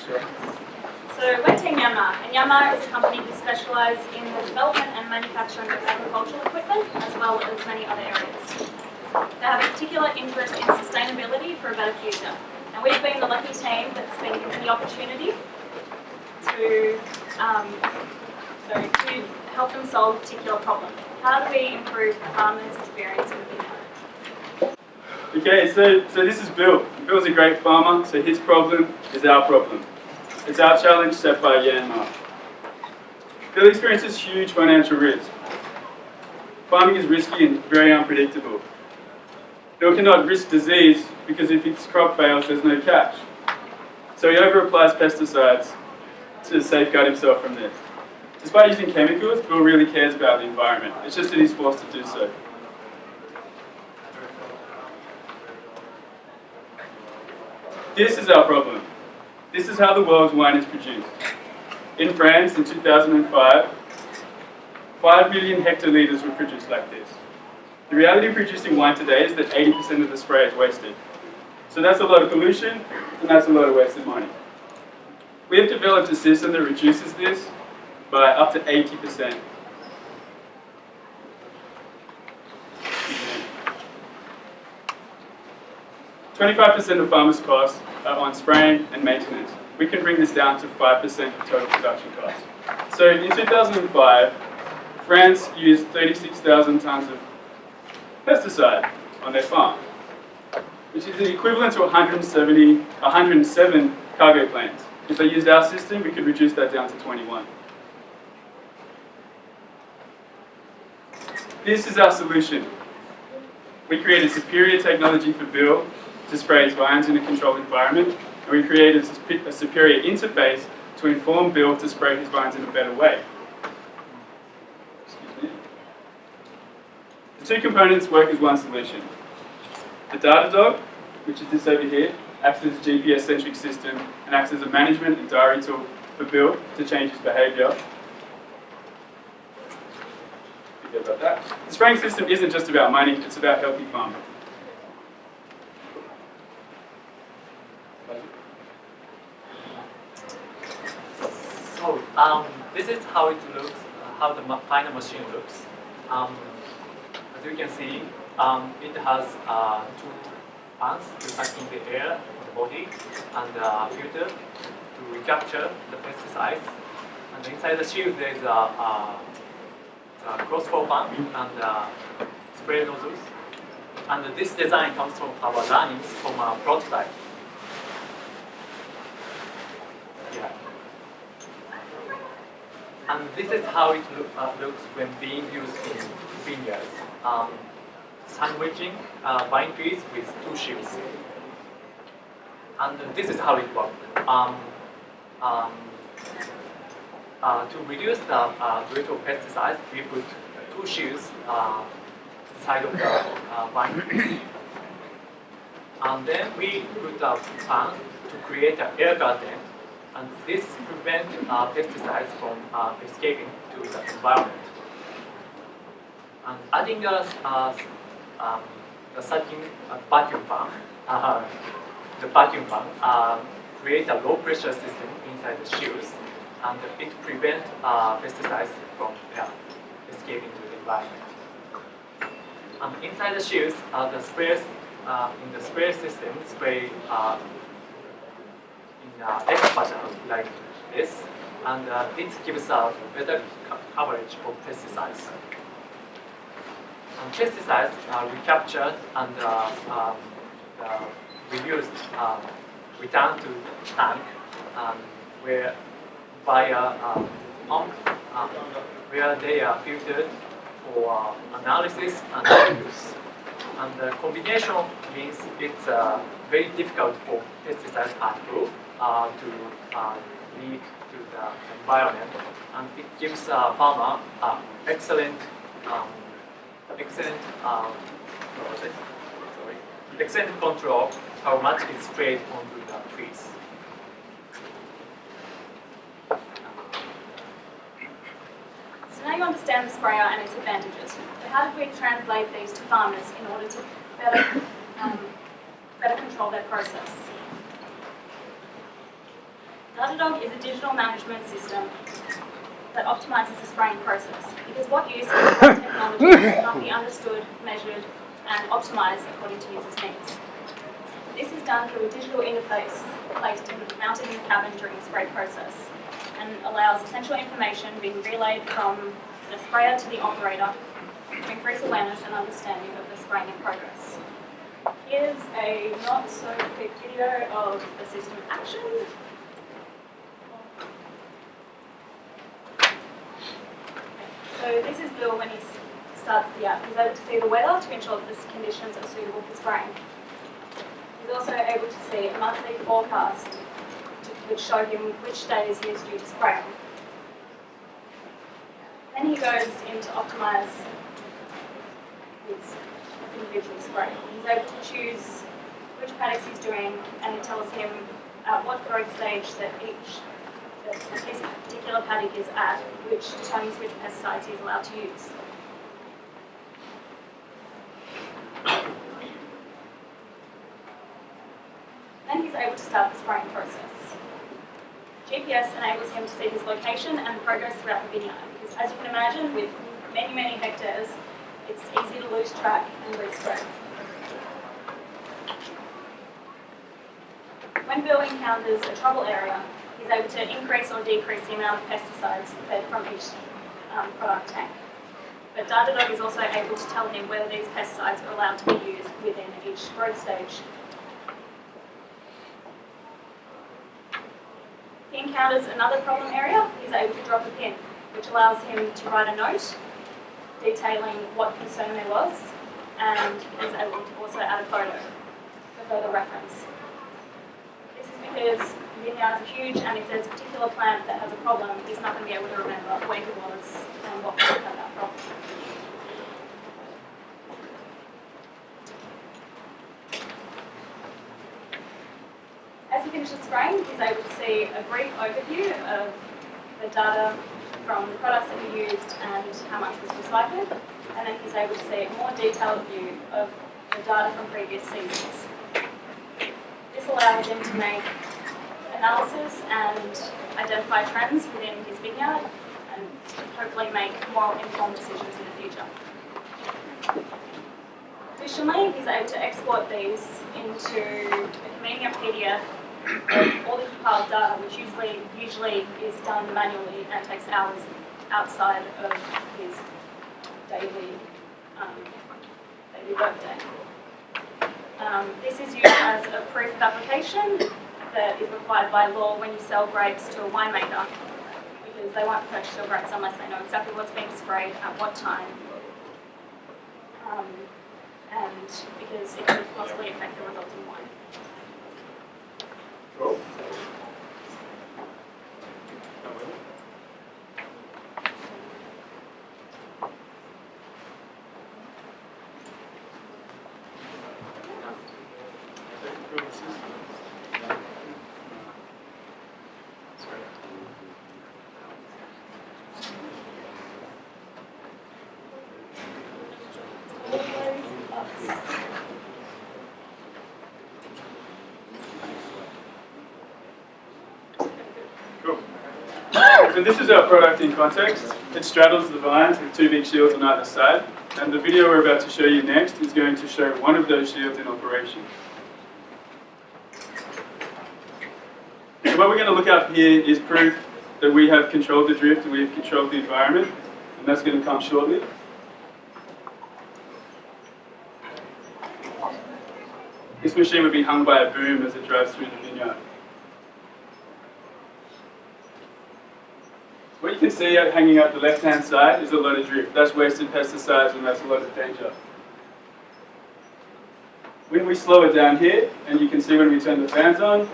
Sure. So we're Team Yanmar, and Yanmar is a company who specialise in the development and manufacturing of agricultural equipment, as well as many other areas. They have a particular interest in sustainability for a better future, and we've been the lucky team that's been given the opportunity to help them solve a particular problem. How do we improve the farmers' experience in vineyard? Okay, so this is Bill. Bill's a great farmer, so his problem is our problem. It's our challenge set by Yanmar. Bill experiences huge financial risk. Farming is risky and very unpredictable. Bill cannot risk disease because if his crop fails, there's no cash. So he over-applies pesticides to safeguard himself from this. Despite using chemicals, Bill really cares about the environment. It's just that he's forced to do so. This is our problem. This is how the world's wine is produced. In France, in 2005, 5 million hectolitres were produced like this. The reality of producing wine today is that 80% of the spray is wasted. So that's a lot of pollution, and that's a lot of wasted money. We have developed a system that reduces this by up to 80%. 25% of farmers' costs are on spraying and maintenance. We can bring this down to 5% of total production costs. So in 2005, France used 36,000 tons of pesticide on their farm, which is the equivalent to 107 cargo planes. If they used our system, we could reduce that down to 21. This is our solution. We created superior technology for Bill to spray his vines in a controlled environment, and we created a superior interface to inform Bill to spray his vines in a better way. Excuse me. The two components work as one solution. The data dog, which is this over here, acts as a GPS-centric system and acts as a management and diary tool for Bill to change his behaviour. Forget about that. The spraying system isn't just about money, it's about healthy farming. So this is how it looks, how the final machine looks. As you can see, it has two fans to suck in the air on the body and a filter to recapture the pesticides. And inside the shield there is a crossflow fan and spray nozzles. And this design comes from our learnings from our prototype. Yeah. And this is how it looks when being used in vineyards. Sandwiching vine trees with two shields. And this is how it works. To reduce the rate of pesticides, we put two shields side of the vine trees. And then we put a fan to create an air curtain. And this prevents pesticides from escaping to the environment. And adding the sucking vacuum fan, the vacuum fan creates a low pressure system inside the shields, and it prevents pesticides from escaping to the environment. And inside the shields, the sprayers in the sprayer system spray X pattern like this, and it gives a better coverage of pesticides. And pesticides are recaptured and reused, returned to tank, where via pump, where they are filtered for analysis and use. And the combination means it's very difficult for pesticide particle to leak to the environment, and it gives farmer excellent control how much is sprayed onto the trees. So now you understand the sprayer and its advantages. But how did we translate these to farmers in order to better control their process? Datadog is a digital management system that optimizes the spraying process, because what use is what technology cannot be understood, measured, and optimized according to users' needs. This is done through a digital interface mounted in the cabin during the spray process, and allows essential information being relayed from the sprayer to the operator to increase awareness and understanding of the spraying in progress. Here's a not so quick video of the system in action. So this is Bill when he starts the app. He's able to see the weather to ensure that the conditions are suitable for spraying. He's also able to see a monthly forecast which show him which days he is due to spray on. Then he goes in to optimise his individual spray. He's able to choose which paddocks he's doing, and it tells him at what growth stage that this particular paddock is at, which determines which pesticides he's allowed to use. Then he's able to start the spraying process. GPS enables him to see his location and progress throughout the vineyard, because as you can imagine, with many, many hectares, it's easy to lose track and lose spray. When Bill encounters a trouble area, he's able to increase or decrease the amount of pesticides fed from each product tank. But Datadog is also able to tell him whether these pesticides are allowed to be used within each growth stage. If he encounters another problem area, he's able to drop a pin, which allows him to write a note detailing what concern there was, and he's able to also add a photo for further reference. This is because vineyards are huge, and if there's a particular plant that has a problem, he's not going to be able to remember where he was and what plant had that problem. As he finishes spraying, he's able to see a brief overview of the data from the products that he used and how much was recycled, and then he's able to see a more detailed view of the data from previous seasons. This allows him to make analysis and identify trends within his vineyard and hopefully make more informed decisions in the future. Additionally, he's able to export these into a convenient PDF of all the compiled data, which usually is done manually and takes hours outside of his daily workday. This is used as a proof of application that is required by law when you sell grapes to a winemaker, because they won't purchase your grapes unless they know exactly what's being sprayed at what time, and because it could possibly affect the resulting wine. Cool. So this is our product in context. It straddles the vines with two big shields on either side. And the video we're about to show you next is going to show one of those shields in operation. So what we're going to look up here is proof that we have controlled the drift and we have controlled the environment. And that's going to come shortly. This machine would be hung by a boom as it drives through the vineyard. What you can see hanging up the left-hand side is a lot of drift. That's wasted pesticides and that's a lot of danger. When we slow it down here, and you can see when we turn the fans on,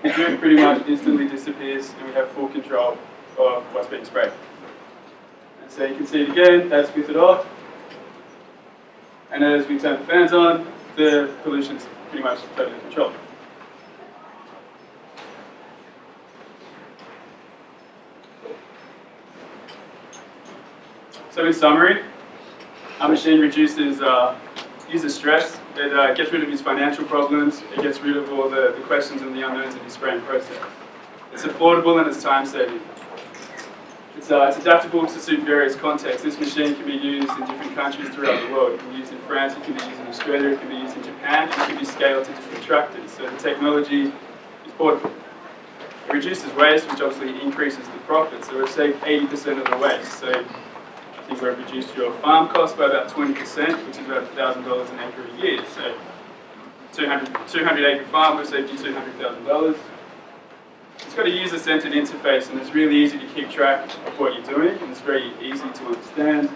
the drift pretty much instantly disappears and we have full control of what's being sprayed. And so you can see it again, that's with it off. And as we turn the fans on, the pollution's pretty much totally controlled. So in summary, our machine reduces user stress, it gets rid of his financial problems, it gets rid of all the questions and the unknowns of his spraying process. It's affordable and it's time-saving. It's adaptable to suit various contexts. This machine can be used in different countries throughout the world. It can be used in France, it can be used in Australia, it can be used in Japan, and it can be scaled to different tractors. So the technology is portable. It reduces waste, which obviously increases the profit. So we've saved 80% of the waste. So I think we've reduced your farm cost by about 20%, which is about $1,000 an acre a year. So 200 acre farm, we've saved you $200,000. It's got a user-centered interface, and it's really easy to keep track of what you're doing, and it's very easy to understand.